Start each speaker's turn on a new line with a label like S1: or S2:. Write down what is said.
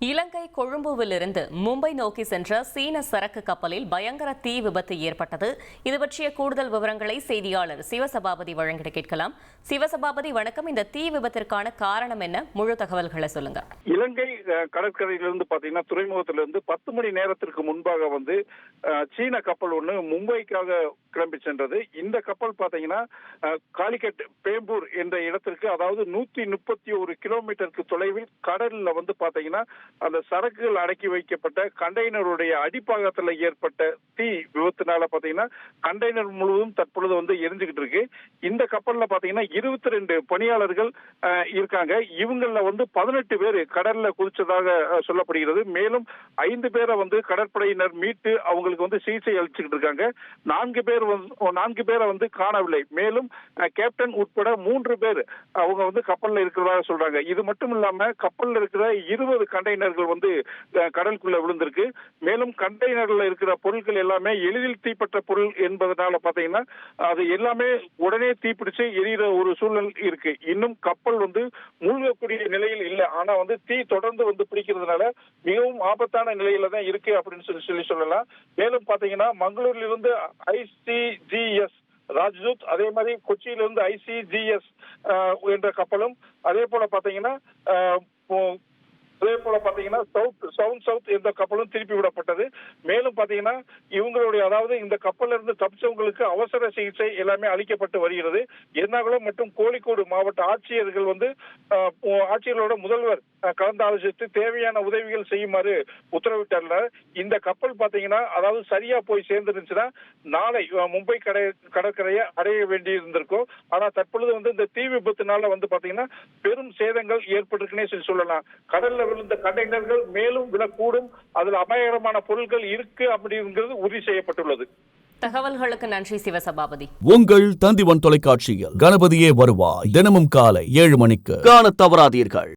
S1: இலங்கை கொழும்புவிலிருந்து மும்பை நோக்கி சென்ற சீன சரக்கு கப்பலில் பயங்கர தீ விபத்து ஏற்பட்டது. இது பற்றிய கூடுதல் விவரங்களை செய்தியாளர் சிவசபாபதி வழங்கிட கேட்கலாம். சிவசபாபதி, வணக்கம். இந்த தீ விபத்திற்கான காரணம் என்ன? முழு தகவல்களை சொல்லுங்க.
S2: இலங்கை கடற்கரையிலிருந்து பாத்தீங்கன்னா துறைமுகத்திலிருந்து 10 மணி நேரத்திற்கு முன்பாக சீன கப்பல் ஒண்ணு மும்பைக்காக கிளம்பி சென்றது. இந்த கப்பல் பாத்தீங்கன்னா காலிகட் பேம்பூர் என்ற இடத்திற்கு, அதாவது 131 கிலோமீட்டருக்கு தொலைவில் கடல்ல பாத்தீங்கன்னா அந்த சரக்குகள் அடக்கி வைக்கப்பட்ட கண்டெய்னருடைய அடிப்பாகத்துல ஏற்பட்ட தீ விபத்தினால பாத்தீங்கன்னா கண்டெய்னர் முழுவதும் தற்பொழுது எரிஞ்சுக்கிட்டு இருக்கு. இந்த கப்பல்ல பாத்தீங்கன்னா 22 பணியாளர்கள் இருக்காங்க. இவங்கள 18 பேர் கடல்ல குதிச்சதாக சொல்லப்படுகிறது. மேலும் 5 பேரை கடற்படையினர் மீட்டு அவங்களுக்கு சிகிச்சை அளிச்சுக்கிட்டு இருக்காங்க. 4 பேரை காணவில்லை. மேலும் கேப்டன் உட்பட 3 பேர் அவங்க கப்பல்ல இருக்கிறதாக சொல்றாங்க. இது மட்டும் இல்லாம கப்பல்ல இருக்கிற 20 கண்டெய்னர்கள் கடலுக்குள்ள விழுந்திருக்கு. மேலும் கண்டெய்னர்ல இருக்கிற பொருட்கள் எல்லாமே எளிதில் தீப்பற்ற பொருள் என்பதனால பாத்தீங்கன்னா அது எல்லாமே உடனே தீப்பிடிச்சு எரிகிற ஒரு சூழல் இருக்கு. இன்னும் கப்பல் மூழ்கக்கூடிய நிலையில் இல்லை. ஆனா தீ தொடர்ந்து பிடிக்கிறதுனால மிகவும் ஆபத்தான நிலையில தான் இருக்கு அப்படின்னு சொல்லலாம். மேலும் பாத்தீங்கன்னா மங்களூர்ல இருந்து ICGS ராஜ்தூத், அதே மாதிரி கொச்சியிலிருந்து ICGS என்ற கப்பலும், அதே போல பாத்தீங்கன்னா சவுத் என்ற கப்பலும் திருப்பி விடப்பட்டது. மேலும் பாத்தீங்கன்னா இவங்களுடைய, அதாவது இந்த கப்பல்ல இருந்து தப்பிச்சவங்களுக்கு அவசர சிகிச்சை எல்லாமே அளிக்கப்பட்டு வருகிறது. எர்ணாகுளம் மற்றும் கோழிக்கோடு மாவட்ட ஆட்சியர்கள் ஆட்சியர்களோட முதல்வர் கலந்து ஆலோசித்து தேவையான உதவிகள் செய்யுமாறு உத்தரவிட்டார். இந்த கப்பல் பாத்தீங்கன்னா அதாவது சரியா போய் சேர்ந்துருந்துச்சுன்னா நாளை மும்பை கடற்கரையை அடைய வேண்டியிருந்திருக்கும். ஆனா தற்பொழுது இந்த தீ விபத்தினால பாத்தீங்கன்னா பெரும் சேதங்கள் ஏற்பட்டிருக்குன்னே சொல்லலாம். கடல்ல விழுந்த கண்டெய்னர்கள் மேலும் விழக்கூடும், அதில் அபாயகரமான பொருட்கள் இருக்கு அப்படிங்கிறது உறுதி செய்யப்பட்டுள்ளது.
S1: தகவல்களுக்கு நன்றி சிவசபாபதி.
S3: உங்கள் தந்திவன் தொலைக்காட்சியில் கணபதியே வருவாய் தினமும் காலை 7 மணிக்கு காண தவறாதீர்கள்.